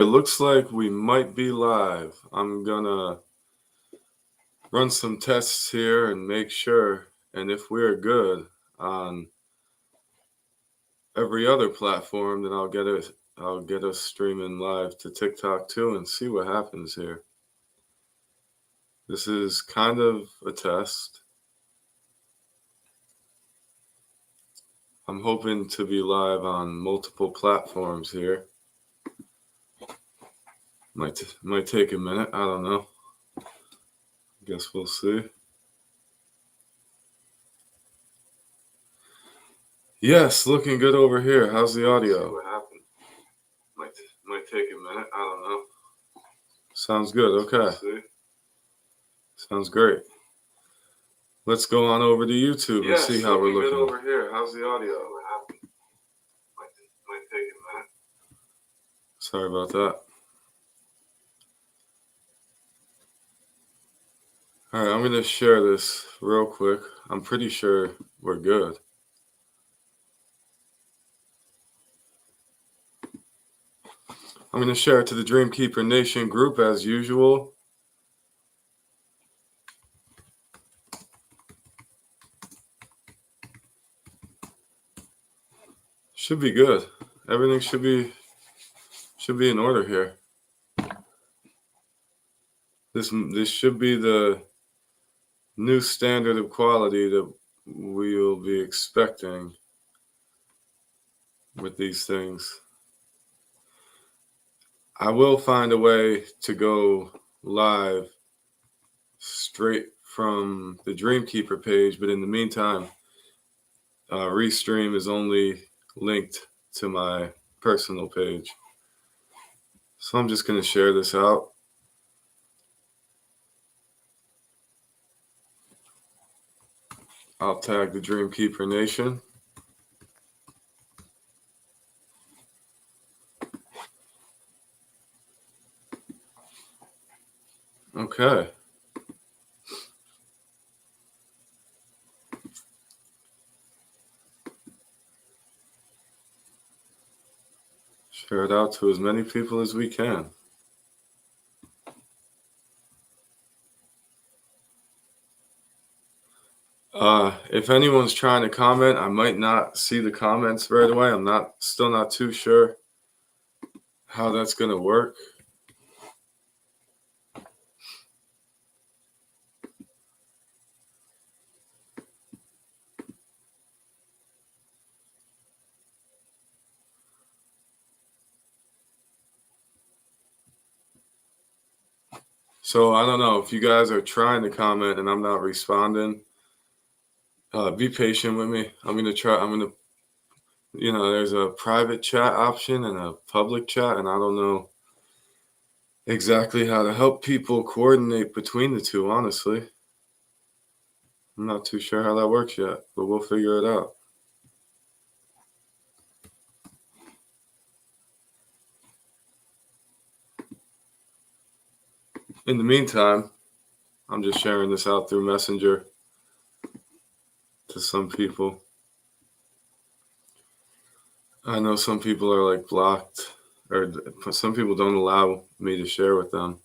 It looks like we might be live. I'm gonna run some tests here and make sure. And if we're good on every other platform, then I'll get us streaming live to TikTok too and see what happens here. This is kind of a test. I'm hoping to be live on multiple platforms here. Might take a minute. I don't know. Guess we'll see. Yes, looking good over here. How's the audio? See what happened. Might take a minute. I don't know. Sounds good. Okay. See? Sounds great. Let's go on over to YouTube and see how we're looking. Good over here. How's the audio? What happened? Might take a minute. Sorry about that. All right, I'm going to share this real quick. I'm pretty sure we're good. I'm going to share it to the Dreamkeeper Nation group as usual. Should be good. Everything should be in order here. This should be the new standard of quality that we will be expecting with these things. I will find a way to go live straight from the Dreamkeeper page, but in the meantime, Restream is only linked to my personal page. So I'm just going to share this out. I'll tag the Dreamkeeper Nation. Okay. Share it out to as many people as we can. If anyone's trying to comment, I might not see the comments right away. I'm still not too sure how that's going to work. So I don't know if you guys are trying to comment and I'm not responding. Be patient with me. I'm going to, there's a private chat option and a public chat, and I don't know exactly how to help people coordinate between the two, honestly. I'm not too sure how that works yet, but we'll figure it out. In the meantime, I'm just sharing this out through Messenger to some people. I know some people are like blocked, or some people don't allow me to share with them.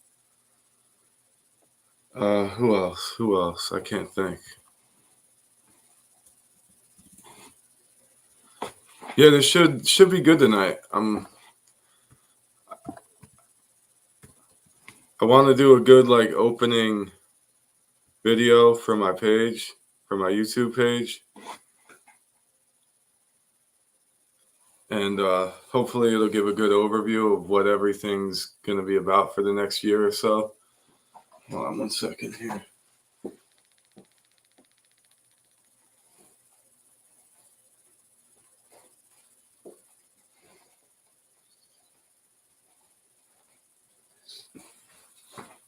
Who else? I can't think. Yeah, this should be good tonight. I want to do a good opening video for my page, for my YouTube page. And hopefully it'll give a good overview of what everything's going to be about for the next year or so. Hold on 1 second here.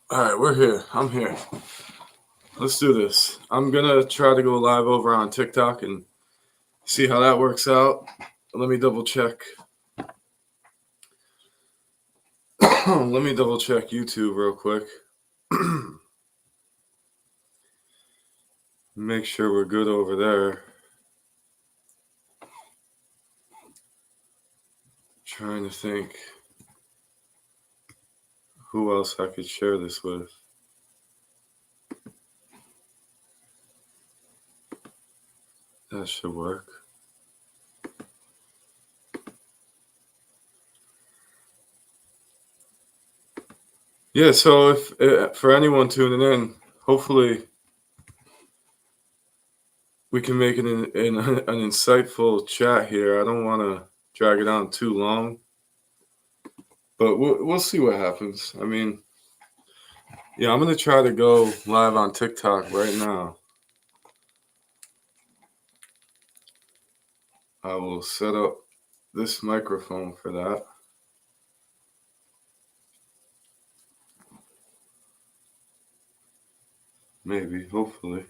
All right, we're here. I'm here. Let's do this. I'm going to try to go live over on TikTok and see how that works out. Let me double check. Let me double check YouTube real quick. Make sure we're good over there. Trying to think. who else I could share this with. That should work. Yeah, so if for anyone tuning in, hopefully we can make it an insightful chat here. I don't want to drag it on too long, but we'll see what happens. I mean, yeah, I'm gonna try to go live on TikTok right now. I will set up this microphone for that. Maybe, hopefully,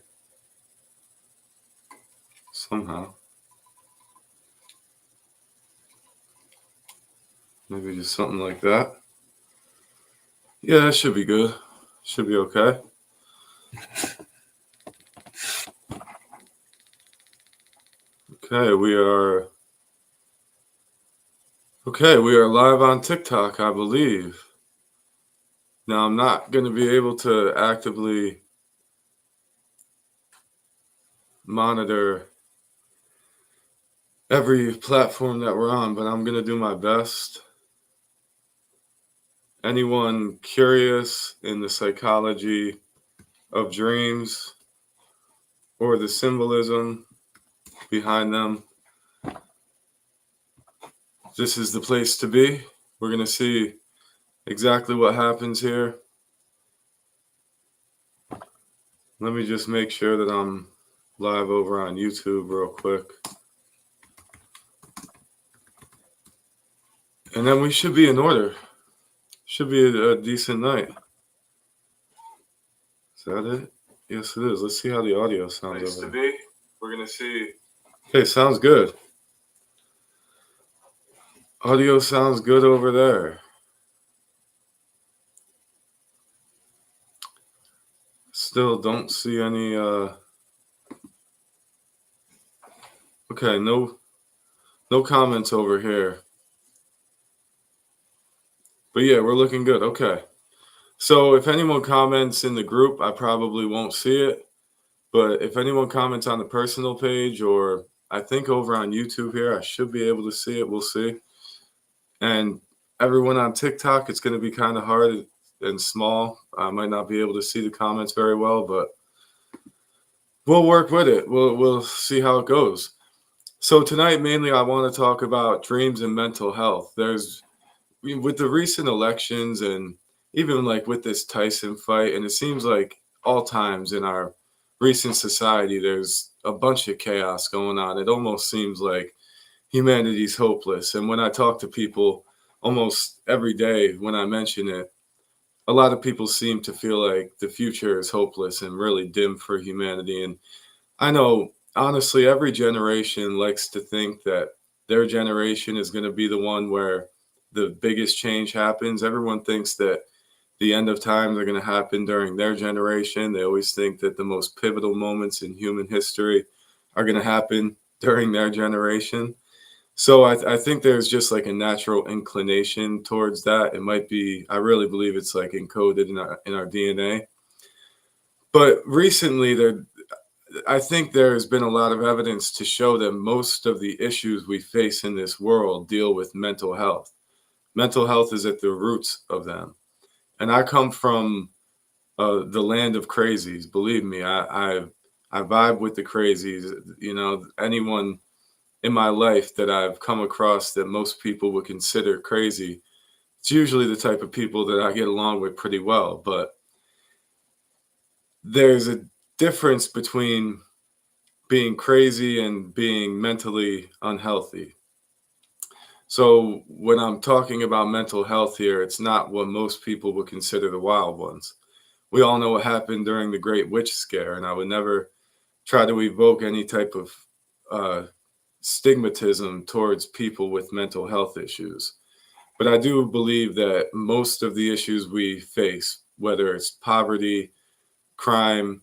somehow. Maybe just something like that. Yeah, that should be good. Should be okay. Okay, we are live on TikTok, I believe. Now, I'm not going to be able to actively monitor every platform that we're on, but I'm going to do my best. Anyone curious in the psychology of dreams or the symbolism behind them, this is the place to be. We're going to see exactly what happens here. Let me just make sure that I'm live over on YouTube real quick. And then we should be in order. Should be a decent night. Is that it? Yes, it is. Let's see how the audio sounds. Place to be. We're going to see. Okay, sounds good. Audio sounds good over there. Still don't see any okay, no comments over here. But yeah, we're looking good. Okay. So if anyone comments in the group, I probably won't see it. But if anyone comments on the personal page, or I think over on YouTube here, I should be able to see it. We'll see. And everyone on TikTok, it's going to be kind of hard and small. I might not be able to see the comments very well, but we'll work with it. We'll see how it goes. So tonight, mainly, I want to talk about dreams and mental health. With the recent elections and even like with this Tyson fight, and it seems like all times in our recent society, there's a bunch of chaos going on. It almost seems like humanity's hopeless. And when I talk to people almost every day, when I mention it, a lot of people seem to feel like the future is hopeless and really dim for humanity. And I know, honestly, every generation likes to think that their generation is going to be the one where the biggest change happens. Everyone thinks that the end of times are going to happen during their generation. They always think that the most pivotal moments in human history are going to happen during their generation. So I think there's just like a natural inclination towards that. It might be, I really believe it's like encoded in our DNA. But recently, I think there's been a lot of evidence to show that most of the issues we face in this world deal with mental health. Mental health is at the roots of them. And I come from the land of crazies. Believe me, I vibe with the crazies. You know, anyone in my life that I've come across that most people would consider crazy, it's usually the type of people that I get along with pretty well. But there's a difference between being crazy and being mentally unhealthy. So when I'm talking about mental health here, it's not what most people would consider the wild ones. We all know what happened during the Great Witch Scare, and I would never try to evoke any type of stigmatism towards people with mental health issues. But I do believe that most of the issues we face, whether it's poverty, crime,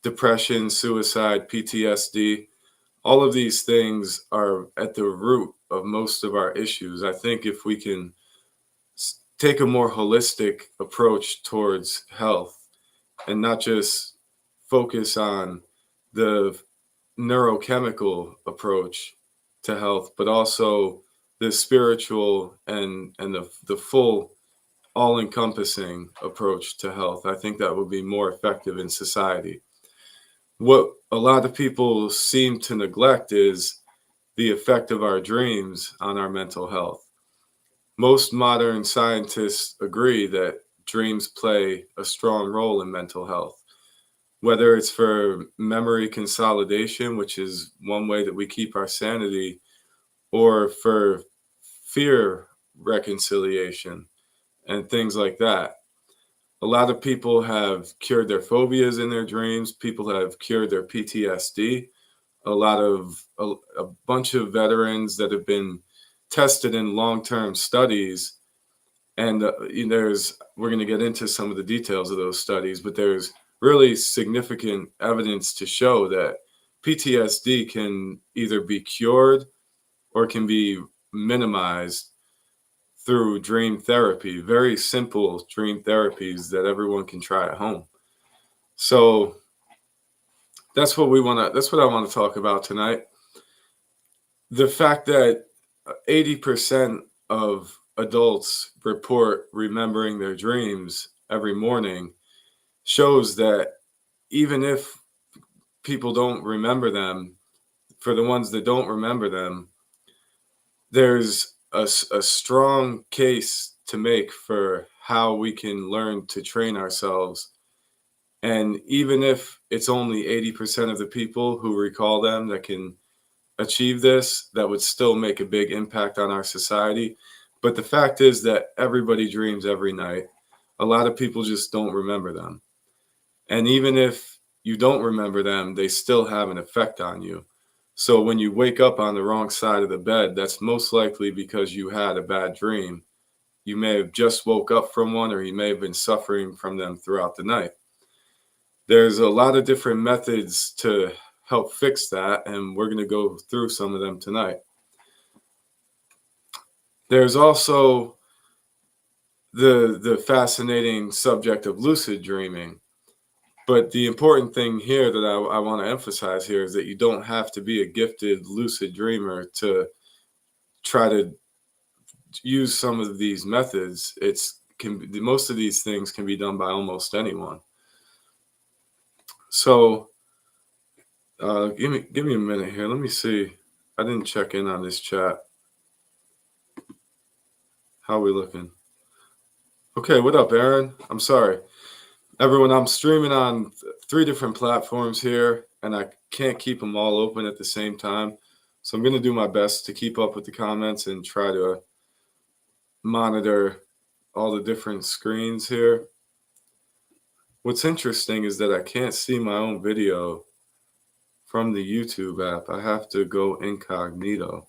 depression, suicide, PTSD, all of these things are at the root of most of our issues. I think if we can take a more holistic approach towards health and not just focus on the neurochemical approach to health, but also the spiritual and the full all-encompassing approach to health. I think that would be more effective in society. What a lot of people seem to neglect is the effect of our dreams on our mental health. Most modern scientists agree that dreams play a strong role in mental health, whether it's for memory consolidation, which is one way that we keep our sanity, or for fear reconciliation and things like that. A lot of people have cured their phobias in their dreams. People have cured their PTSD. A bunch of veterans that have been tested in long-term studies, and we're going to get into some of the details of those studies, but there's really significant evidence to show that PTSD can either be cured or can be minimized through dream therapy, very simple dream therapies that everyone can try at home. So that's what I want to talk about tonight. The fact that 80% of adults report remembering their dreams every morning shows that even if people don't remember them, for the ones that don't remember them, there's a strong case to make for how we can learn to train ourselves. And even if it's only 80% of the people who recall them that can achieve this, that would still make a big impact on our society. But the fact is that everybody dreams every night. A lot of people just don't remember them. And even if you don't remember them, they still have an effect on you. So when you wake up on the wrong side of the bed, that's most likely because you had a bad dream. You may have just woke up from one, or you may have been suffering from them throughout the night. There's a lot of different methods to help fix that, and we're going to go through some of them tonight. There's also the fascinating subject of lucid dreaming. But the important thing here that I want to emphasize here is that you don't have to be a gifted lucid dreamer to try to use some of these methods. Most of these things can be done by almost anyone. So give me a minute here. Let me see. I didn't check in on this chat. How are we looking? Okay, what up, Aaron? I'm sorry. Everyone, I'm streaming on 3 different platforms here, and I can't keep them all open at the same time. So I'm going to do my best to keep up with the comments and try to monitor all the different screens here. What's interesting is that I can't see my own video from the YouTube app. I have to go incognito,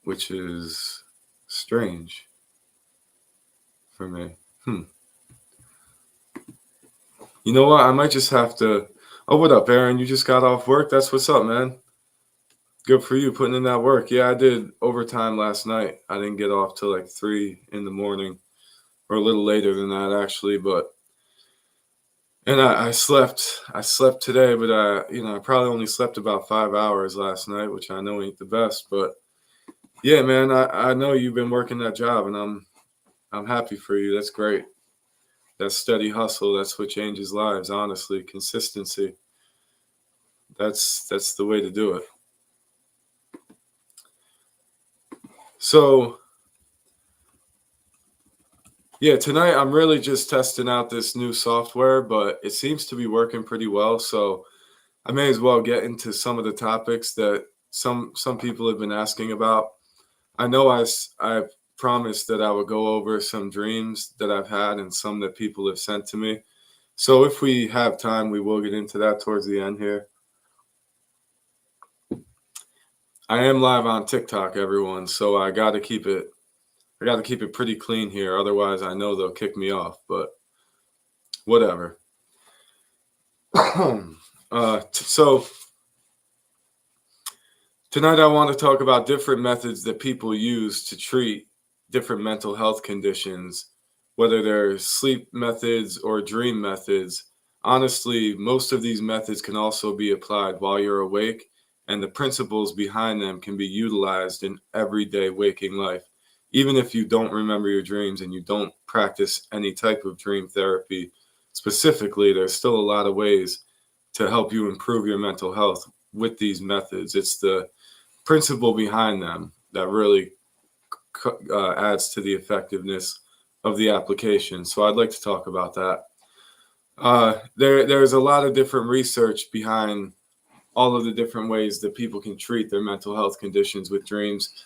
which is strange for me. You know what? I might just have to. Oh, what up, Aaron? You just got off work? That's what's up, man. Good for you putting in that work. Yeah, I did overtime last night. I didn't get off till like 3 in the morning, or a little later than that, actually. And I slept today, but I probably only slept about 5 hours last night, which I know ain't the best. But yeah, man, I know you've been working that job, and I'm happy for you. That's great. That steady hustle, that's what changes lives, honestly. Consistency. That's the way to do it. So, yeah, tonight I'm really just testing out this new software, but it seems to be working pretty well. So I may as well get into some of the topics that some people have been asking about. I know I promised that I would go over some dreams that I've had and some that people have sent to me. So if we have time, we will get into that towards the end here. I am live on TikTok, everyone, so I got to keep it pretty clean here. Otherwise, I know they'll kick me off, but whatever. So tonight I want to talk about different methods that people use to treat different mental health conditions, whether they're sleep methods or dream methods. Honestly, most of these methods can also be applied while you're awake, and the principles behind them can be utilized in everyday waking life. Even if you don't remember your dreams and you don't practice any type of dream therapy specifically, there's still a lot of ways to help you improve your mental health with these methods. It's the principle behind them that really adds to the effectiveness of the application. So I'd like to talk about that. There's a lot of different research behind all of the different ways that people can treat their mental health conditions with dreams.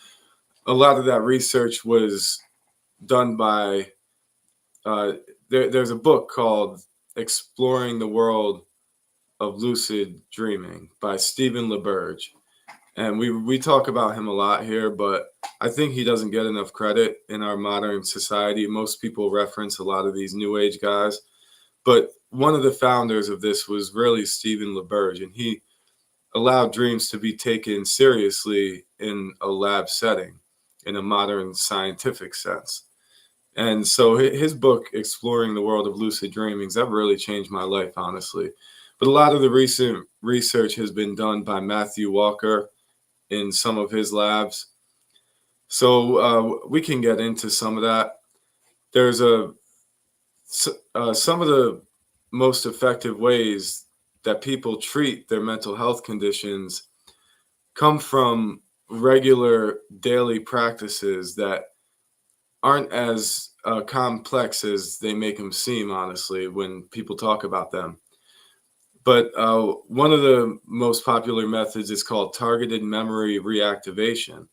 A lot of that research was done by, there's a book called Exploring the World of Lucid Dreaming by Stephen LaBerge. And we talk about him a lot here, but I think he doesn't get enough credit in our modern society. Most people reference a lot of these new age guys, but one of the founders of this was really Stephen LaBerge, and he allowed dreams to be taken seriously in a lab setting, in a modern scientific sense. And so his book, Exploring the World of Lucid Dreamings, that really changed my life, honestly. But a lot of the recent research has been done by Matthew Walker in some of his labs. So we can get into some of that. There's some of the most effective ways that people treat their mental health conditions come from regular daily practices that aren't as complex as they make them seem, honestly, when people talk about them. But one of the most popular methods is called targeted memory reactivation.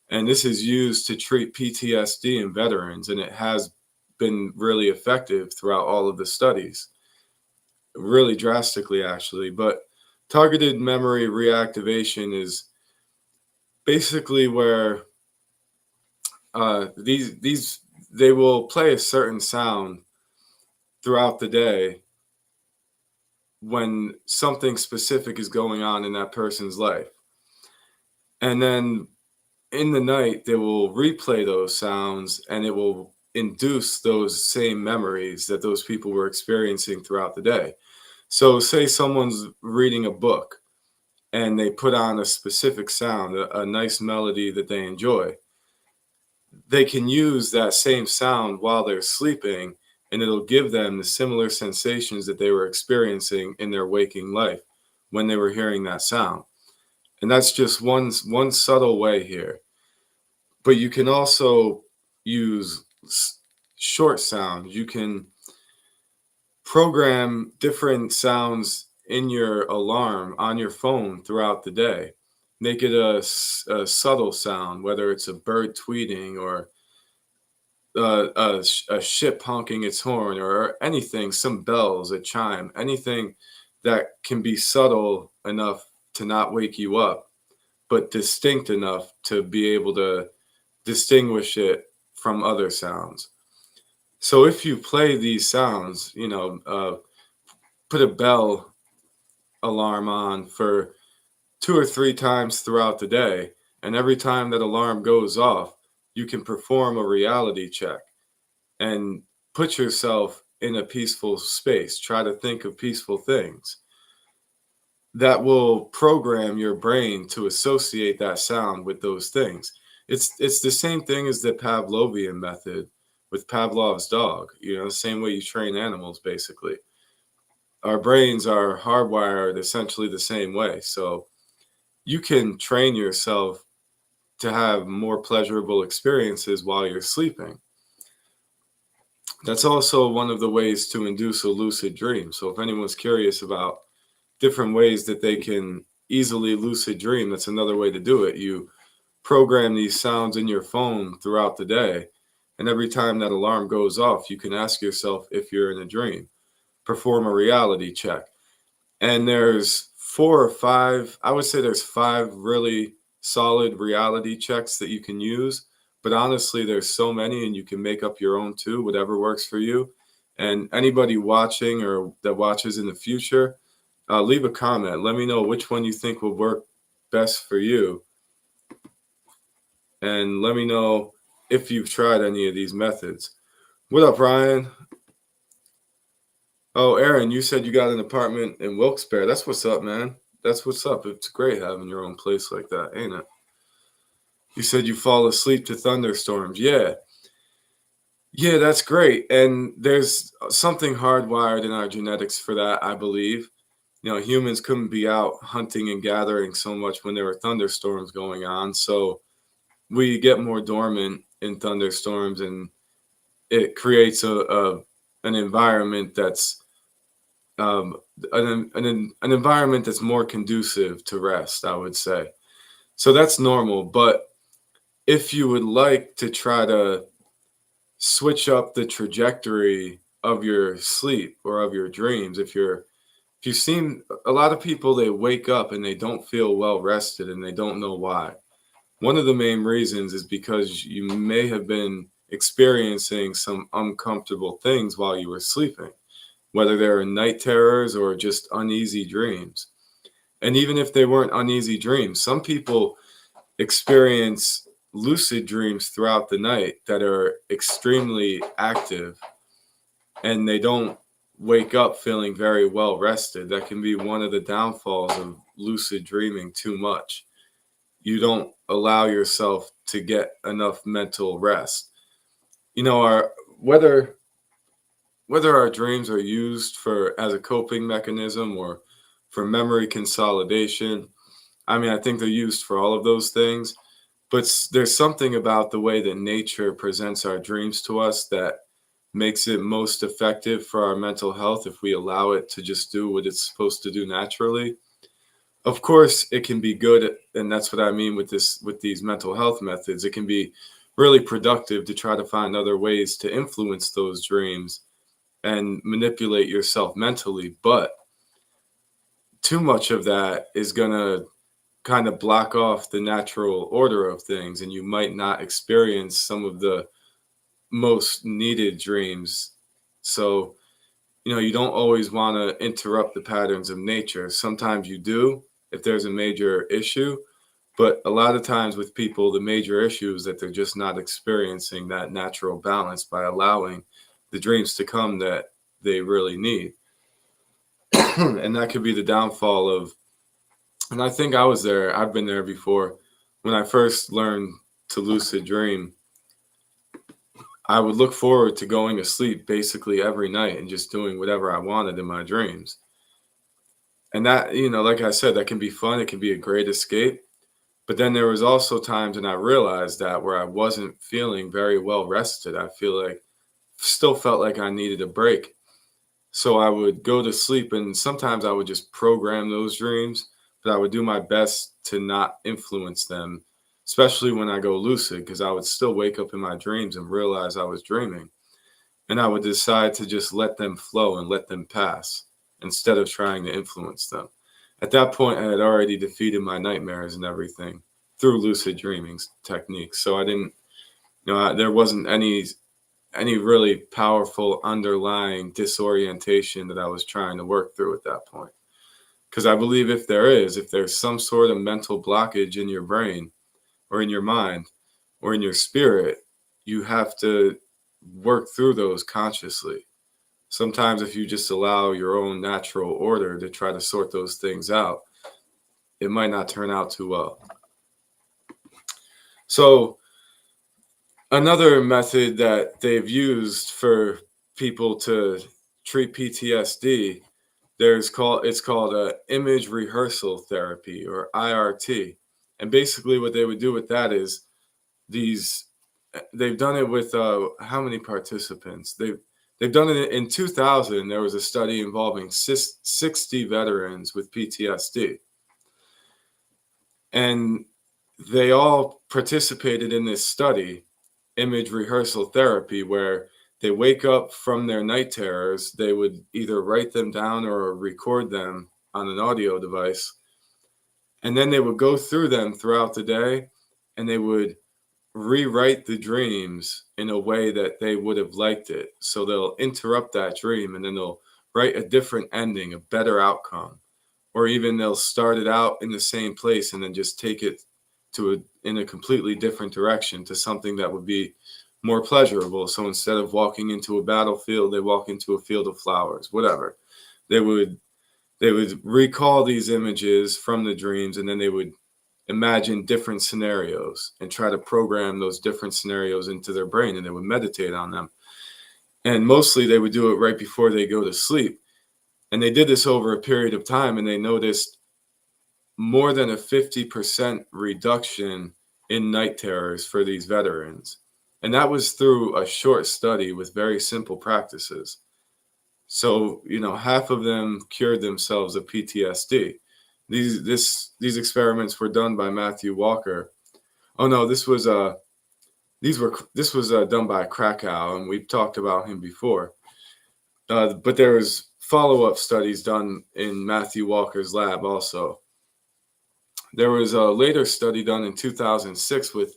And this is used to treat PTSD in veterans, and it has been really effective throughout all of the studies, really drastically, actually. But targeted memory reactivation is basically where these they will play a certain sound throughout the day when something specific is going on in that person's life. And then in the night, they will replay those sounds and it will induce those same memories that those people were experiencing throughout the day. So, say someone's reading a book and they put on a specific sound, a nice melody that they enjoy. They can use that same sound while they're sleeping, and it'll give them the similar sensations that they were experiencing in their waking life when they were hearing that sound. And that's just one subtle way here. But you can also use short sounds. You can program different sounds in your alarm on your phone throughout the day. Make it a subtle sound, whether it's a bird tweeting or a ship honking its horn or anything, some bells, a chime, anything that can be subtle enough to not wake you up, but distinct enough to be able to distinguish it from other sounds. So if you play these sounds, put a bell alarm on for 2 or 3 times throughout the day, and every time that alarm goes off, you can perform a reality check and put yourself in a peaceful space. Try to think of peaceful things. That will program your brain to associate that sound with those things. It's the same thing as the Pavlovian method with Pavlov's dog, the same way you train animals, basically. Our brains are hardwired essentially the same way. So you can train yourself to have more pleasurable experiences while you're sleeping. That's also one of the ways to induce a lucid dream. So if anyone's curious about different ways that they can easily lucid dream, that's another way to do it. You program these sounds in your phone throughout the day, and every time that alarm goes off, you can ask yourself if you're in a dream. Perform a reality check. And there's 4 or 5, I would say there's 5 really solid reality checks that you can use. But honestly, there's so many, and you can make up your own too, whatever works for you. And anybody watching or that watches in the future, leave a comment. Let me know which one you think will work best for you. And let me know if you've tried any of these methods. What up, Ryan? Oh, Aaron, you said you got an apartment in Wilkes-Barre. That's what's up, man. That's what's up. It's great having your own place like that, ain't it? You said you fall asleep to thunderstorms. Yeah. Yeah, that's great. And there's something hardwired in our genetics for that, I believe. Humans couldn't be out hunting and gathering so much when there were thunderstorms going on. So we get more dormant in thunderstorms, and it creates an environment that's um, an environment that's more conducive to rest, I would say. So that's normal. But if you would like to try to switch up the trajectory of your sleep or of your dreams, if you seem a lot of people, they wake up and they don't feel well rested and they don't know why. One of the main reasons is because you may have been experiencing some uncomfortable things while you were sleeping, whether they're night terrors or just uneasy dreams. And even if they weren't uneasy dreams, some people experience lucid dreams throughout the night that are extremely active, and they don't wake up feeling very well rested. That can be one of the downfalls of lucid dreaming too much. You don't allow yourself to get enough mental rest. Our whether our dreams are used for as a coping mechanism or for memory consolidation, I mean, I think they're used for all of those things. But there's something about the way that nature presents our dreams to us that makes it most effective for our mental health if we allow it to just do what it's supposed to do naturally. Of course, it can be good, and that's what I mean with these mental health methods. It can be really productive to try to find other ways to influence those dreams and manipulate yourself mentally, but too much of that is going to kind of block off the natural order of things, and you might not experience some of the most needed dreams. So, you don't always want to interrupt the patterns of nature. Sometimes you do if there's a major issue, but a lot of times with people, the major issue is that they're just not experiencing that natural balance by allowing the dreams to come that they really need. And that could be the downfall of, and I think I've been there before. When I first learned to lucid dream, I would look forward to going to sleep basically every night and just doing whatever I wanted in my dreams. And that, like I said, that can be fun. It can be a great escape. But then there was also times, and I realized that, where I wasn't feeling very well rested. Still felt like I needed a break. So I would go to sleep, and sometimes I would just program those dreams, but I would do my best to not influence them, especially when I go lucid, because I would still wake up in my dreams and realize I was dreaming. And I would decide to just let them flow and let them pass instead of trying to influence them. At that point, I had already defeated my nightmares and everything through lucid dreaming techniques. So I didn't, there wasn't any really powerful underlying disorientation that I was trying to work through at that point. Because I believe if there's some sort of mental blockage in your brain or in your mind or in your spirit, you have to work through those consciously. Sometimes if you just allow your own natural order to try to sort those things out, it might not turn out too well. So another method that they've used for people to treat PTSD, it's called image rehearsal therapy, or IRT. And basically what they would do with that is they've done it with how many participants? They've done it in 2000. There was a study involving 60 veterans with PTSD. And they all participated in this study, image rehearsal therapy, where they wake up from their night terrors. They would either write them down or record them on an audio device. And then they would go through them throughout the day, and they would rewrite the dreams in a way that they would have liked it. So they'll interrupt that dream, and then they'll write a different ending, a better outcome. Or even they'll start it out in the same place and then just take it in a completely different direction, to something that would be more pleasurable. So instead of walking into a battlefield, they walk into a field of flowers, whatever. They would recall these images from the dreams, and then they would imagine different scenarios and try to program those different scenarios into their brain, and they would meditate on them. And mostly they would do it right before they go to sleep. And they did this over a period of time, and they noticed more than a 50% reduction in night terrors for these veterans. And that was through a short study with very simple practices. So, half of them cured themselves of PTSD. These experiments were done by Matthew Walker. Oh no, this was done by Krakow, and we've talked about him before. But there was follow-up studies done in Matthew Walker's lab also. There was a later study done in 2006 with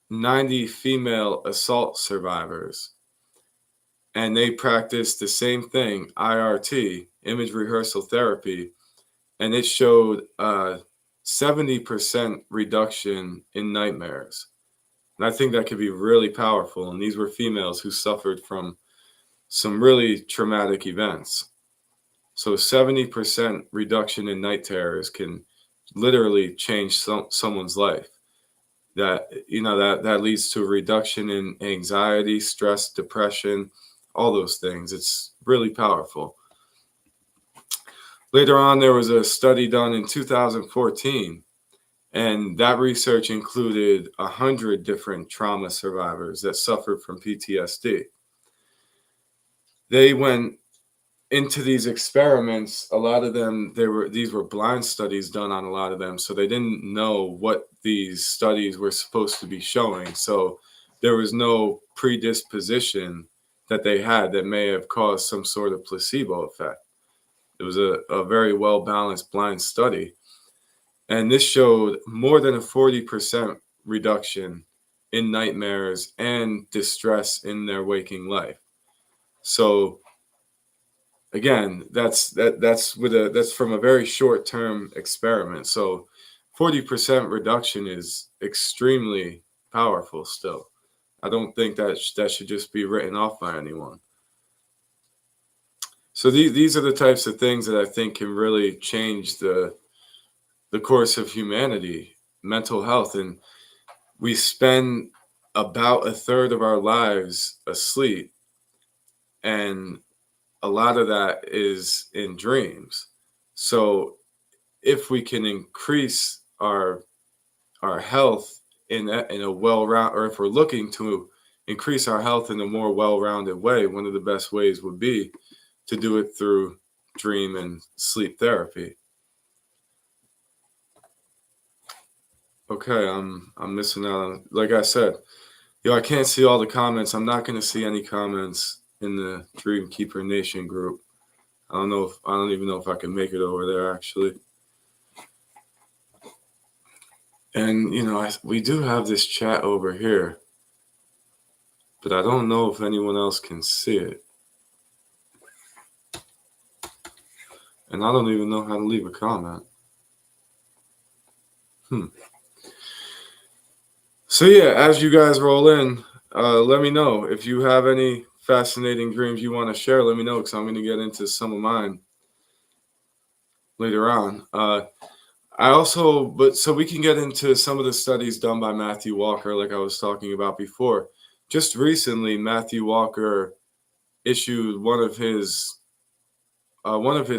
90 female assault survivors, and they practiced the same thing, IRT, image rehearsal therapy, and it showed a 70% reduction in nightmares. And I think that could be really powerful. And these were females who suffered from some really traumatic events. So 70% reduction in night terrors can literally change someone's life. That leads to a reduction in anxiety, stress, depression, all those things. It's really powerful. Later on, there was a study done in 2014, and that research included 100 different trauma survivors that suffered from PTSD. They went into these experiments. A lot of them, these were blind studies done on a lot of them, so they didn't know what these studies were supposed to be showing. So there was no predisposition that they had that may have caused some sort of placebo effect. It was a very well-balanced blind study. And this showed more than a 40% reduction in nightmares and distress in their waking life. So again, that's from a very short-term experiment. So 40% reduction is extremely powerful still. I don't think that should just be written off by anyone. So these are the types of things that I think can really change the course of humanity, mental health. And we spend about a third of our lives asleep, and a lot of that is in dreams. So if we can increase our health in a well-rounded, or if we're looking to increase our health in a more well-rounded way, one of the best ways would be to do it through dream and sleep therapy. Okay, I'm missing out on, like I said, I can't see all the comments. I'm not going to see any comments in the Dream Keeper Nation group. I don't even know if I can make it over there, actually. And we do have this chat over here, but I don't know if anyone else can see it. And I don't even know how to leave a comment. So yeah, as you guys roll in, let me know if you have any fascinating dreams you want to share. Let me know, because I'm going to get into some of mine later on. So we can get into some of the studies done by Matthew Walker, like I was talking about before. Just recently, Matthew Walker issued one of his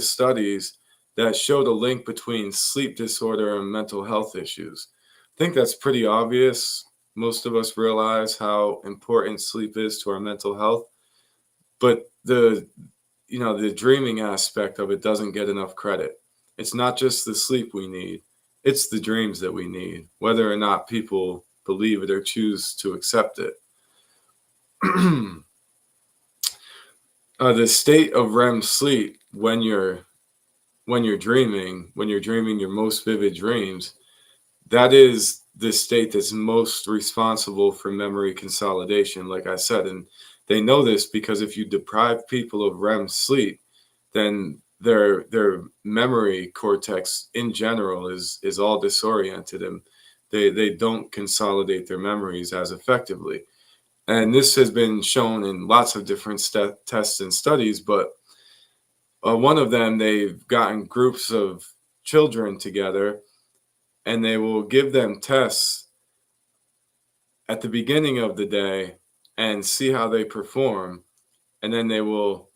studies that showed a link between sleep disorder and mental health issues. I think that's pretty obvious. Most of us realize how important sleep is to our mental health, but the dreaming aspect of it doesn't get enough credit. It's not just the sleep we need, it's the dreams that we need, whether or not people believe it or choose to accept it. The state of REM sleep, when you're dreaming your most vivid dreams, that is the state that's most responsible for memory consolidation, like I said. And they know this because if you deprive people of REM sleep, then their memory cortex in general is all disoriented, and They don't consolidate their memories as effectively. And this has been shown in lots of different tests and studies, but one of them, they've gotten groups of children together and they will give them tests at the beginning of the day and see how they perform. And then they will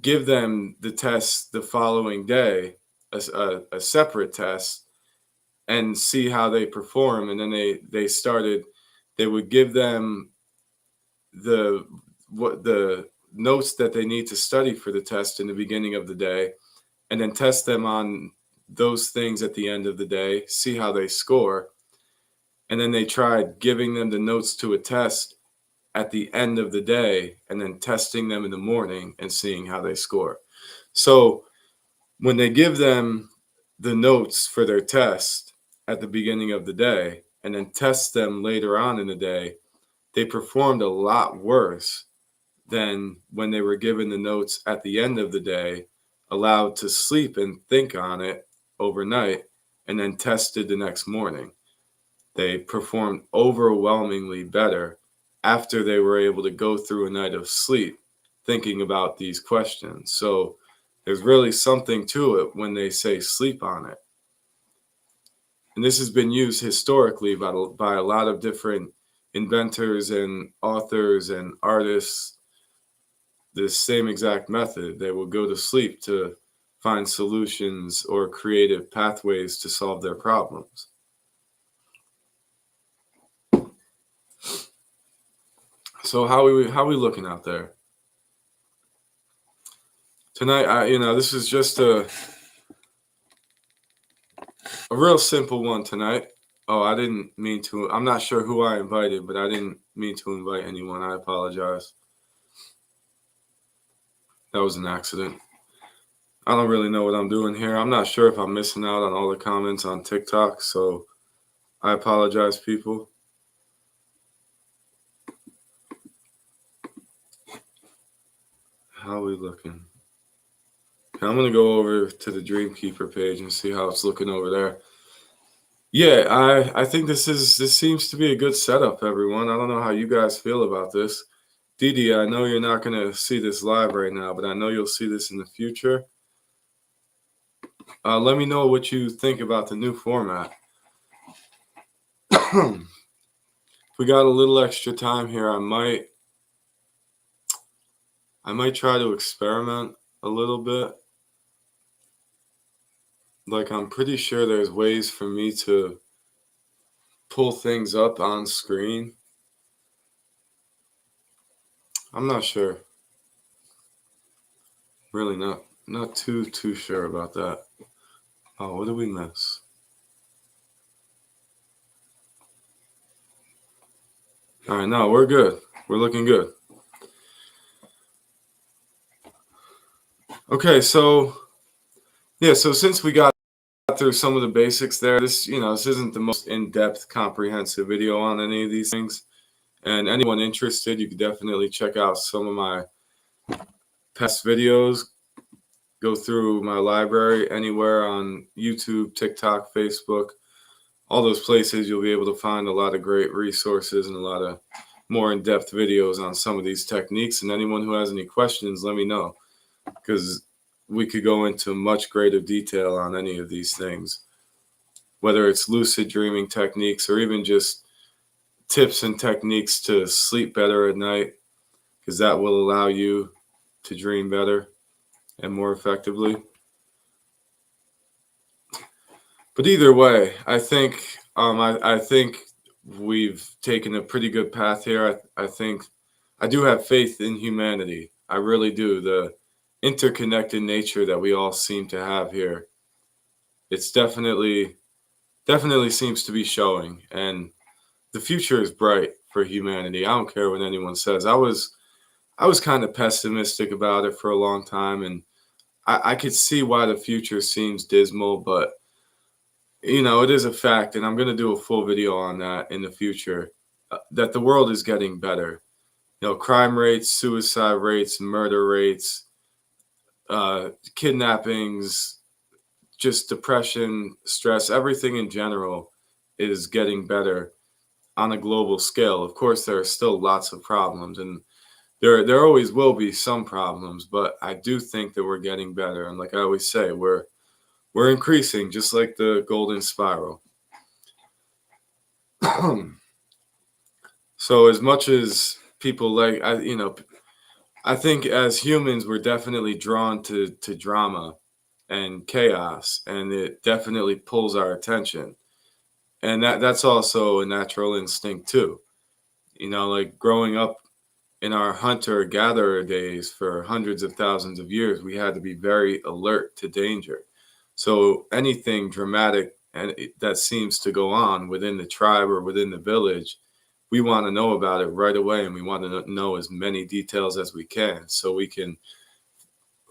give them the test the following day, a separate test, and see how they perform. And then they would give them the notes that they need to study for the test in the beginning of the day, and then test them on those things at the end of the day, see how they score. And then they tried giving them the notes to a test at the end of the day and then testing them in the morning and seeing how they score. So when they give them the notes for their test at the beginning of the day and then test them later on in the day, they performed a lot worse than when they were given the notes at the end of the day, allowed to sleep and think on it overnight, and then tested the next morning. They performed overwhelmingly better after they were able to go through a night of sleep thinking about these questions. So there's really something to it when they say sleep on it. And this has been used historically by a lot of different inventors and authors and artists. This same exact method. They will go to sleep to find solutions or creative pathways to solve their problems. So how are we looking out there? Tonight, this is just a real simple one tonight. Oh, I didn't mean to. I'm not sure who I invited, but I didn't mean to invite anyone. I apologize. That was an accident. I don't really know what I'm doing here. I'm not sure if I'm missing out on all the comments on TikTok, so I apologize, people. How are we looking? Okay, I'm going to go over to the Dreamkeeper page and see how it's looking over there. Yeah, I think this seems to be a good setup, everyone. I don't know how you guys feel about this. Didi, I know you're not going to see this live right now, but I know you'll see this in the future. Let me know what you think about the new format. If we got a little extra time here, I might try to experiment a little bit. Like, I'm pretty sure there's ways for me to pull things up on screen. I'm not sure. Really not too sure about that. Oh, what did we miss? All right, no, we're good. We're looking good. Okay, so yeah, so since we got through some of the basics there, this isn't the most in-depth, comprehensive video on any of these things. And anyone interested, you could definitely check out some of my past videos. Go through my library anywhere on YouTube, TikTok, Facebook, all those places. You'll be able to find a lot of great resources and a lot of more in-depth videos on some of these techniques. And anyone who has any questions, let me know, because we could go into much greater detail on any of these things, whether it's lucid dreaming techniques or even just tips and techniques to sleep better at night, because that will allow you to dream better and more effectively. But either way, I think I think we've taken a pretty good path here. I think I do have faith in humanity. I really do. The interconnected nature that we all seem to have here, it's definitely seems to be showing, and the future is bright for humanity. I don't care what anyone says. I was kind of pessimistic about it for a long time, and I could see why the future seems dismal, but it is a fact, and I'm going to do a full video on that in the future, that the world is getting better. Crime rates, suicide rates, murder rates, kidnappings, just depression, stress, everything in general is getting better on a global scale. Of course, there are still lots of problems, and there always will be some problems, but I do think that we're getting better. And like I always say, we're increasing, just like the golden spiral. So as much as people I think as humans we're definitely drawn to drama and chaos, and it definitely pulls our attention. And that's also a natural instinct too. Like growing up in our hunter gatherer days for hundreds of thousands of years, we had to be very alert to danger. So anything dramatic that seems to go on within the tribe or within the village, we want to know about it right away, and we want to know as many details as we can so we can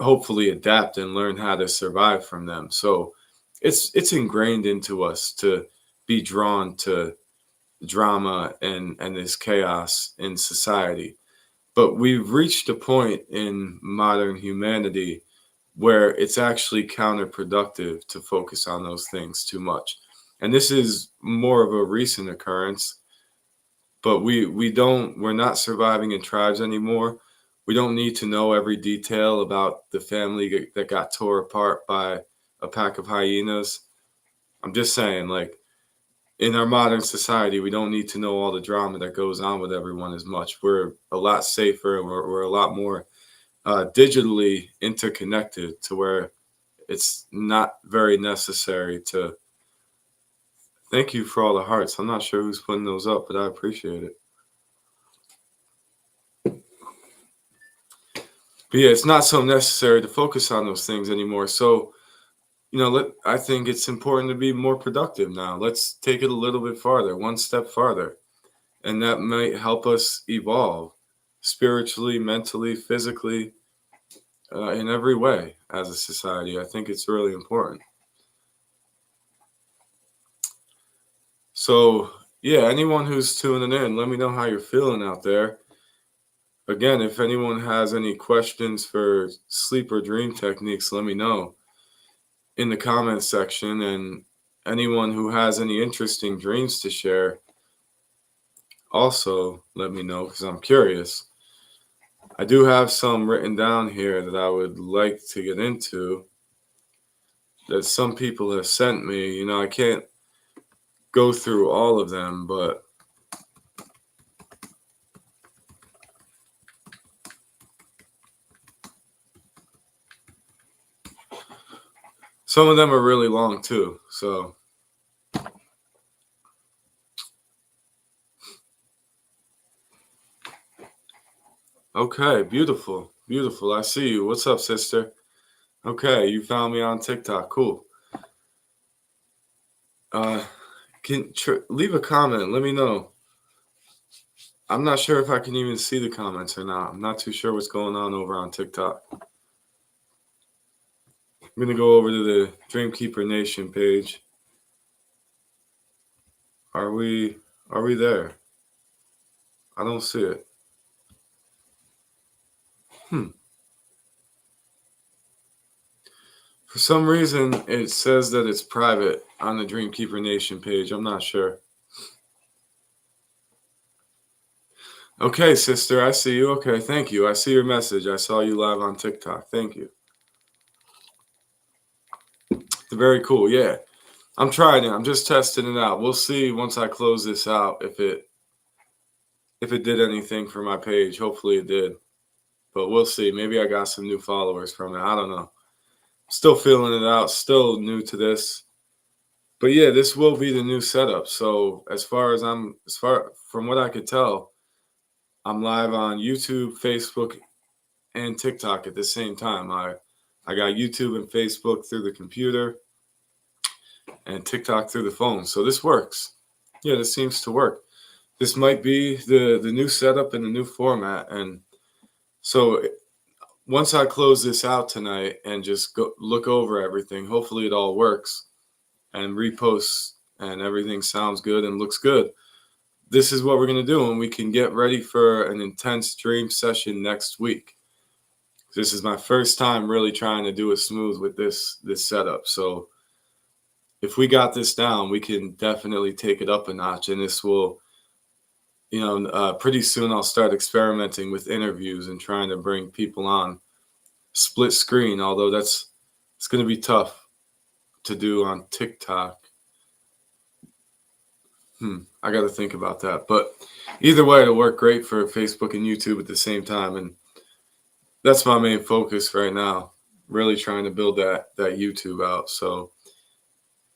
hopefully adapt and learn how to survive from them. So it's ingrained into us to be drawn to drama and this chaos in society. But we've reached a point in modern humanity where it's actually counterproductive to focus on those things too much. And this is more of a recent occurrence, but we're not surviving in tribes anymore. We don't need to know every detail about the family that got tore apart by a pack of hyenas. I'm just saying, like, in our modern society, we don't need to know all the drama that goes on with everyone as much. We're a lot safer, and we're a lot more digitally interconnected to where it's not very necessary to. Thank you for all the hearts. I'm not sure who's putting those up, but I appreciate it. But yeah, it's not so necessary to focus on those things anymore. So, I think it's important to be more productive now. Let's take it a little bit farther, one step farther. And that might help us evolve spiritually, mentally, physically, in every way as a society. I think it's really important. So, yeah, anyone who's tuning in, let me know how you're feeling out there. Again, if anyone has any questions for sleep or dream techniques, let me know in the comments section. And anyone who has any interesting dreams to share, also let me know because I'm curious. I do have some written down here that I would like to get into that some people have sent me. I can't go through all of them, but some of them are really long too. So, okay, beautiful, beautiful. I see you. What's up, sister? Okay, you found me on TikTok. Cool. Leave a comment. Let me know. I'm not sure if I can even see the comments or not. I'm not too sure what's going on over on TikTok. I'm gonna go over to the Dreamkeeper Nation page. Are we there? I don't see it. For some reason, it says that it's private on the Dreamkeeper Nation page. I'm not sure. Okay, sister, I see you. Okay, thank you. I see your message. I saw you live on TikTok. Thank you. Very cool. Yeah, I'm trying it. I'm just testing it out. We'll see once I close this out if it did anything for my page. Hopefully it did, but we'll see. Maybe I got some new followers from it. I don't know. Still feeling it out. Still new to this. But yeah, this will be the new setup. So as far from what I could tell, I'm live on YouTube, Facebook, and TikTok at the same time. I got YouTube and Facebook through the computer and TikTok through the phone. So this works. Yeah, this seems to work. This might be the new setup and the new format. And so once I close this out tonight and just go look over everything, hopefully it all works and reposts and everything sounds good and looks good. This is what we're going to do, and we can get ready for an intense dream session next week. This is my first time really trying to do it smooth with this setup. So if we got this down, we can definitely take it up a notch. And this will, pretty soon I'll start experimenting with interviews and trying to bring people on split screen, although it's going to be tough to do on TikTok. I got to think about that. But either way, it'll work great for Facebook and YouTube at the same time. And that's my main focus right now, really trying to build that YouTube out. So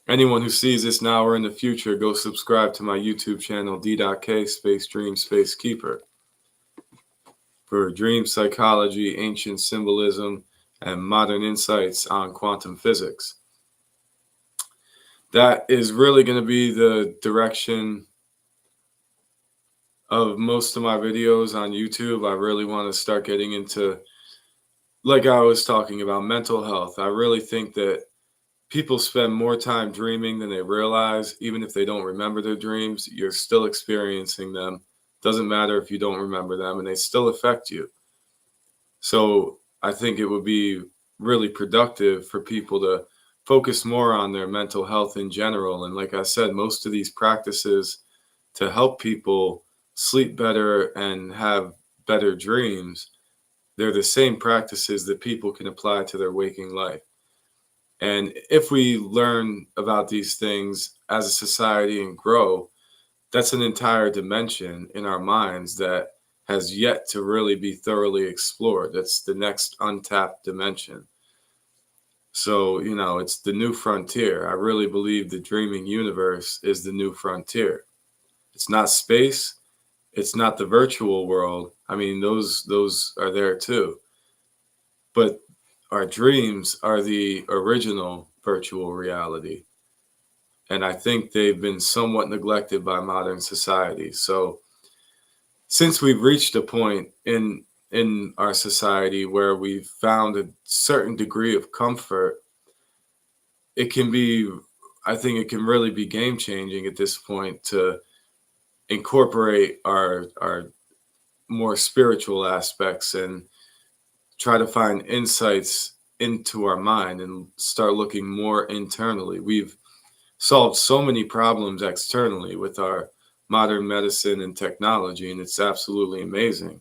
anyone who sees this now or in the future, go subscribe to my YouTube channel, D.K space dream space keeper, for dream psychology, ancient symbolism, and modern insights on quantum physics. That is really going to be the direction of most of my videos on YouTube. I really want to start getting into, like I was talking about, mental health. I really think that people spend more time dreaming than they realize. Even if they don't remember their dreams, you're still experiencing them. Doesn't matter if you don't remember them, and they still affect you. So I think it would be really productive for people to focus more on their mental health in general. And like I said, most of these practices to help people sleep better and have better dreams, they're the same practices that people can apply to their waking life. And if we learn about these things as a society and grow, that's an entire dimension in our minds that has yet to really be thoroughly explored. That's the next untapped dimension. So, it's the new frontier. I really believe the dreaming universe is the new frontier. It's not space. It's not the virtual world. I mean, those are there too. But our dreams are the original virtual reality. And I think they've been somewhat neglected by modern society. So since we've reached a point in our society where we've found a certain degree of comfort, I think it can really be game changing at this point to incorporate our more spiritual aspects and try to find insights into our mind and start looking more internally. We've solved so many problems externally with our modern medicine and technology, and it's absolutely amazing.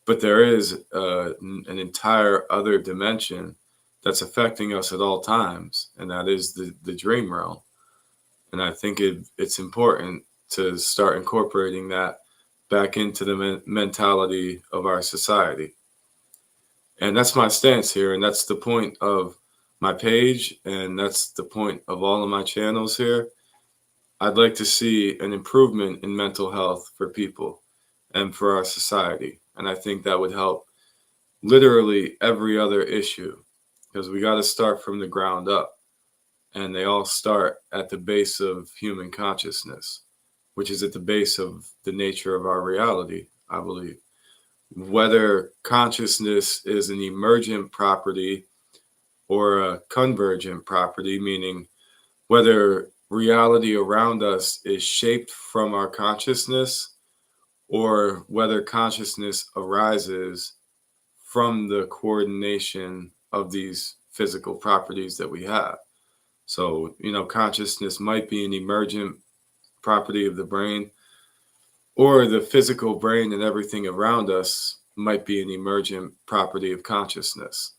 But there is an entire other dimension that's affecting us at all times, and that is the dream realm. And I think it's important to start incorporating that back into the mentality of our society. And that's my stance here, and that's the point of my page, and that's the point of all of my channels here. I'd like to see an improvement in mental health for people and for our society. And I think that would help literally every other issue, because we got to start from the ground up. And they all start at the base of human consciousness, which is at the base of the nature of our reality, I believe. Whether consciousness is an emergent property or a convergent property, meaning whether reality around us is shaped from our consciousness or whether consciousness arises from the coordination of these physical properties that we have. So, consciousness might be an emergent property of the brain, or the physical brain and everything around us might be an emergent property of consciousness.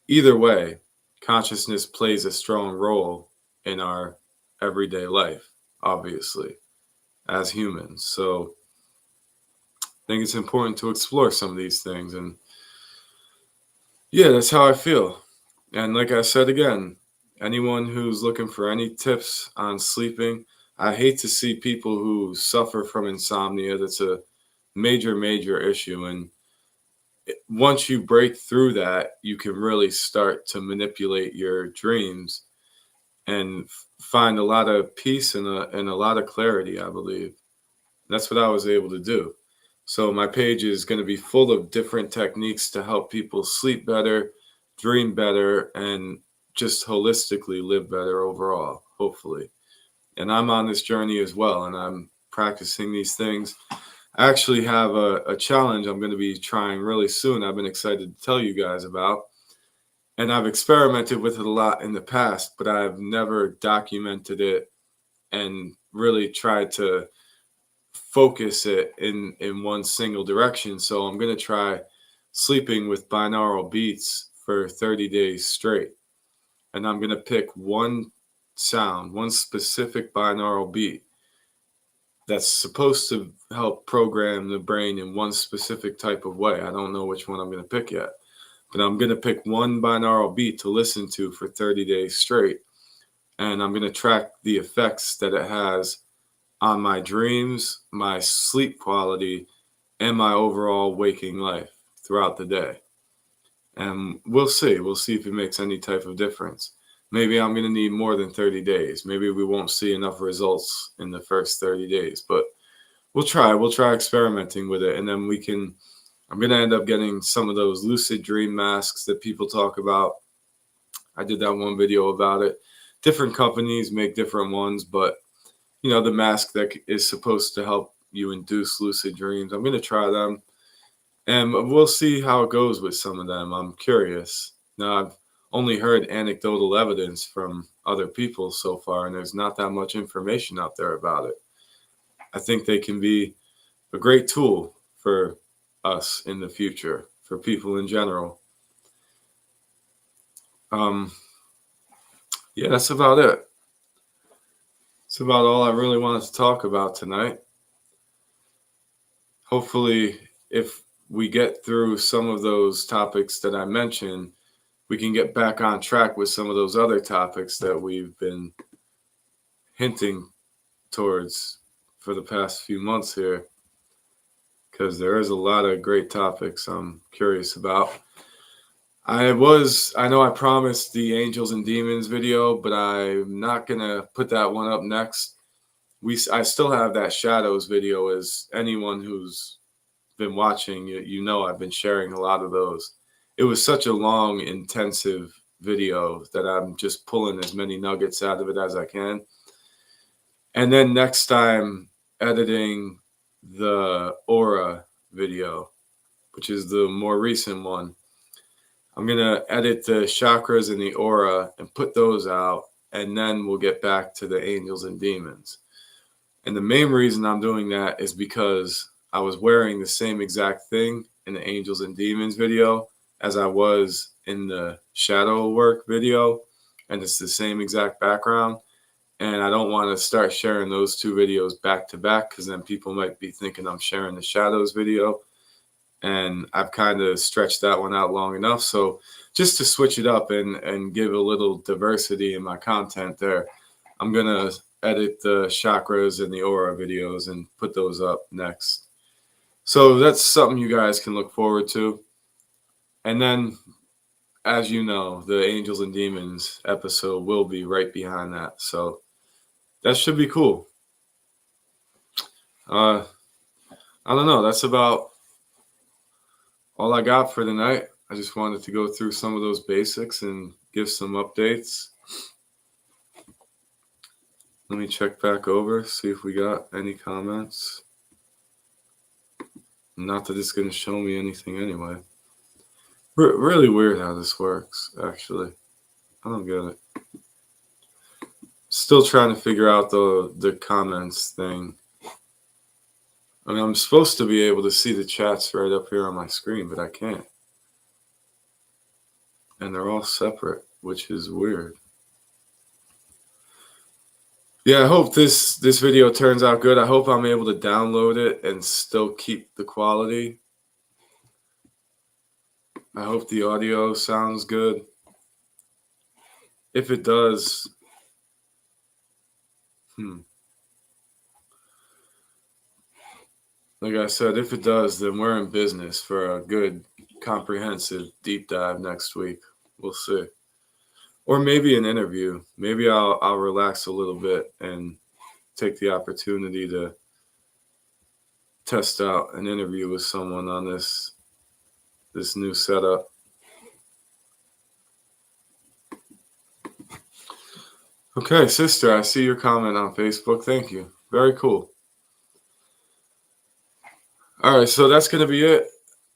Either way, consciousness plays a strong role in our everyday life, obviously, as humans. So I think it's important to explore some of these things. And yeah, that's how I feel. And like I said again, anyone who's looking for any tips on sleeping, I hate to see people who suffer from insomnia. That's a major, major issue. And once you break through that, you can really start to manipulate your dreams and find a lot of peace and a lot of clarity, I believe. That's what I was able to do. So my page is going to be full of different techniques to help people sleep better, dream better, and just holistically live better overall, hopefully. And I'm on this journey as well, and I'm practicing these things. I actually have a challenge I'm going to be trying really soon. I've been excited to tell you guys about. And I've experimented with it a lot in the past, but I've never documented it and really tried to focus it in one single direction. So I'm going to try sleeping with binaural beats for 30 days straight. And I'm going to pick one sound, one specific binaural beat that's supposed to help program the brain in one specific type of way. I don't know which one I'm going to pick yet, but I'm going to pick one binaural beat to listen to for 30 days straight. And I'm going to track the effects that it has on my dreams, my sleep quality, and my overall waking life throughout the day. And we'll see. We'll see if it makes any type of difference. Maybe I'm going to need more than 30 days. Maybe we won't see enough results in the first 30 days, but we'll try. We'll try experimenting with it. And then I'm going to end up getting some of those lucid dream masks that people talk about. I did that one video about it. Different companies make different ones, but the mask that is supposed to help you induce lucid dreams, I'm going to try them. And we'll see how it goes with some of them. I'm curious. Now, I've only heard anecdotal evidence from other people so far, and there's not that much information out there about it. I think they can be a great tool for us in the future, for people in general. Yeah, that's about it. That's about all I really wanted to talk about tonight. Hopefully, if we get through some of those topics that I mentioned, we can get back on track with some of those other topics that we've been hinting towards for the past few months here, because there is a lot of great topics I'm curious about. I know I promised the Angels and Demons video, but I'm not going to put that one up next. I still have that Shadows video. As anyone who's been watching, I've been sharing a lot of those. It was such a long, intensive video that I'm just pulling as many nuggets out of it as I can. And then next time, editing the Aura video, which is the more recent one. I'm going to edit the chakras and the aura and put those out, and then we'll get back to the Angels and Demons. And the main reason I'm doing that is because I was wearing the same exact thing in the Angels and Demons video as I was in the shadow work video, and it's the same exact background. And I don't want to start sharing those two videos back to back, because then people might be thinking I'm sharing the Shadows video. And I've kind of stretched that one out long enough. So just to switch it up and give a little diversity in my content there, I'm going to edit the chakras and the aura videos and put those up next. So that's something you guys can look forward to. And then, as you know, the Angels and Demons episode will be right behind that. So that should be cool. I don't know. That's about all I got for tonight. I just wanted to go through some of those basics and give some updates. Let me check back over, see if we got any comments. Not that it's going to show me anything anyway. Really weird how this works, actually. I don't get it. Still trying to figure out the comments thing. I mean, I'm supposed to be able to see the chats right up here on my screen, but I can't. And they're all separate, which is weird. Yeah, I hope this video turns out good. I hope I'm able to download it and still keep the quality. I hope the audio sounds good. If it does, like I said, if it does, then we're in business for a good, comprehensive deep dive next week. We'll see. Or maybe an interview. Maybe I'll relax a little bit and take the opportunity to test out an interview with someone on this new setup. Okay, sister, I see your comment on Facebook. Thank you. Very cool. All right, so that's going to be it,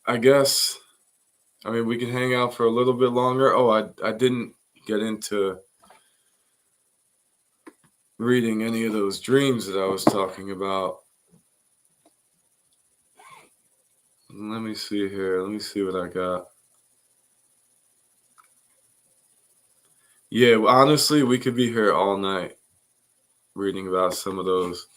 I guess. I mean, we can hang out for a little bit longer. Oh, I didn't get into reading any of those dreams that I was talking about. Let me see here. Let me see what I got. Yeah, well, honestly, we could be here all night reading about some of those.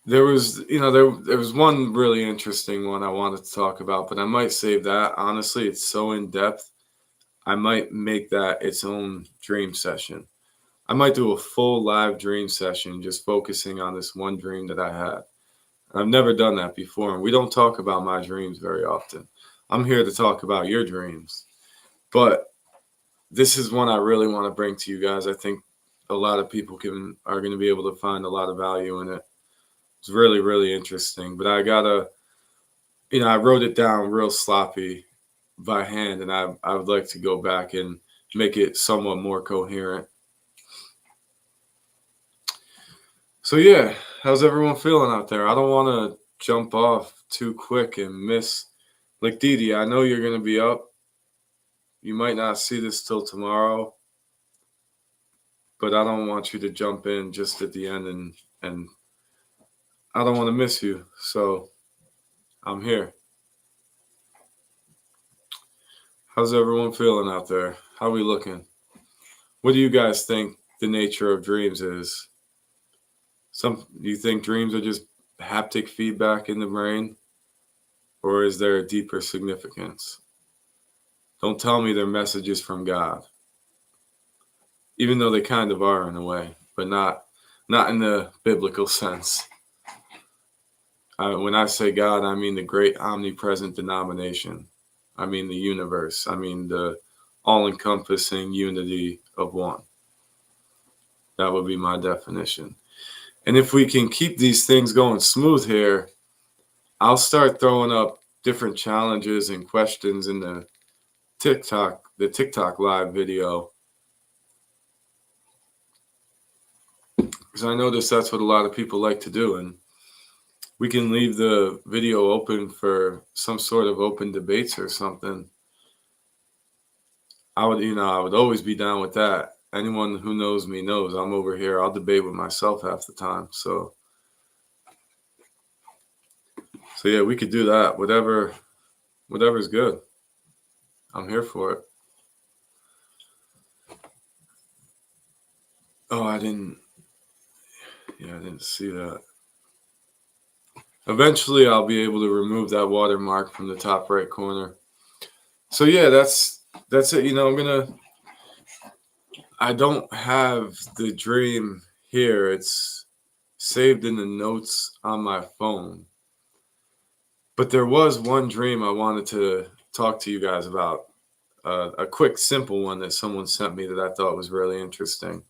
There was, there was one really interesting one I wanted to talk about, but I might save that. Honestly, it's so in depth. I might make that its own dream session. I might do a full live dream session just focusing on this one dream that I had. I've never done that before, and we don't talk about my dreams very often. I'm here to talk about your dreams. But this is one I really want to bring to you guys. I think a lot of people are going to be able to find a lot of value in it. It's really, really interesting. But I wrote it down real sloppy by hand, and I would like to go back and make it somewhat more coherent. So yeah, how's everyone feeling out there? I don't want to jump off too quick and miss. Like Didi, I know you're going to be up. You might not see this till tomorrow, but I don't want you to jump in just at the end and I don't want to miss you. So I'm here. How's everyone feeling out there? How are we looking? What do you guys think the nature of dreams is? Do you think dreams are just haptic feedback in the brain? Or is there a deeper significance? Don't tell me they're messages from God. Even though they kind of are in a way, but not in the biblical sense. When I say God, I mean the great omnipresent denomination. I mean the universe. I mean the all-encompassing unity of one. That would be my definition. And if we can keep these things going smooth here, I'll start throwing up different challenges and questions in the TikTok live video. Because I notice that's what a lot of people like to do. And we can leave the video open for some sort of open debates or something. I would always be down with that. Anyone who knows me knows I'm over here. I'll debate with myself half the time. So yeah, we could do that. Whatever's good. I'm here for it. Oh, I didn't see that. Eventually I'll be able to remove that watermark from the top right corner. So yeah, that's it. I don't have the dream here. It's saved in the notes on my phone. But there was one dream I wanted to talk to you guys about. A quick, simple one that someone sent me that I thought was really interesting.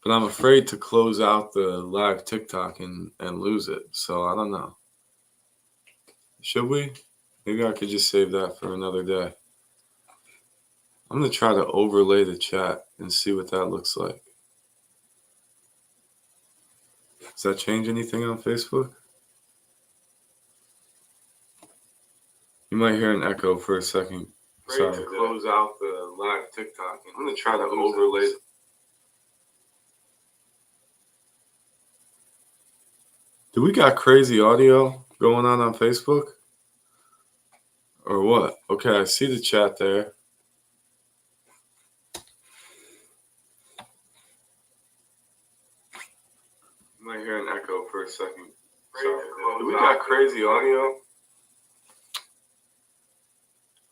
But I'm afraid to close out the live TikTok and lose it. So I don't know. Should we? Maybe I could just save that for another day. I'm going to try to overlay the chat and see what that looks like. Does that change anything on Facebook? You might hear an echo for a second. Sorry. To close out the live TikTok. I'm going to try to overlay. Do we got crazy audio going on Facebook? Or what? Okay, I see the chat there. You might hear an echo for a second. Sorry. Do we got crazy audio?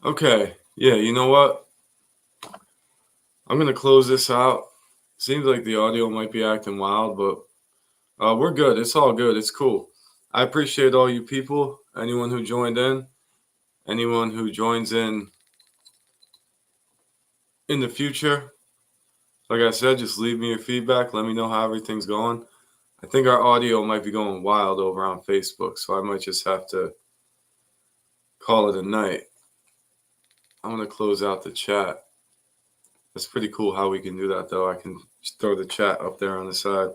Okay, yeah, you know what? I'm going to close this out. Seems like the audio might be acting wild, but we're good. It's all good. It's cool. I appreciate all you people, anyone who joined in, anyone who joins in the future. Like I said, just leave me your feedback. Let me know how everything's going. I think our audio might be going wild over on Facebook, so I might just have to call it a night. I'm going to close out the chat. That's pretty cool how we can do that, though. I can just throw the chat up there on the side.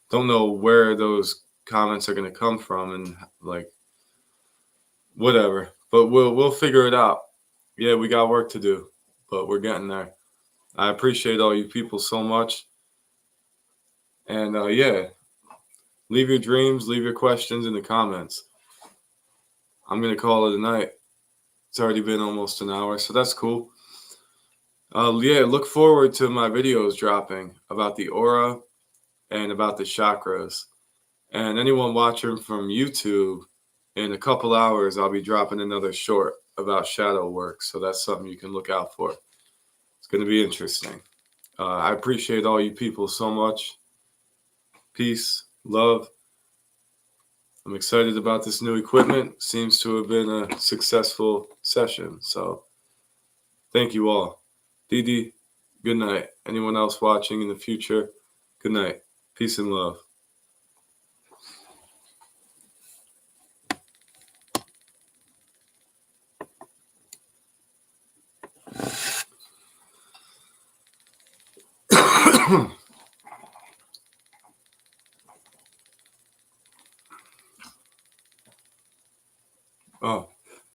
Don't know where those comments are going to come from and, like, whatever. But we'll figure it out. Yeah, we got work to do, but we're getting there. I appreciate all you people so much. And yeah, leave your dreams, leave your questions in the comments. I'm gonna call it a night. It's already been almost an hour, so that's cool. Yeah, look forward to my videos dropping about the aura and about the chakras. And anyone watching from YouTube, in a couple hours, I'll be dropping another short about shadow work. So that's something you can look out for. It's going to be interesting. I appreciate all you people so much. Peace, love. I'm excited about this new equipment. Seems to have been a successful session. So thank you all. Didi, good night. Anyone else watching in the future, good night. Peace and love. Oh.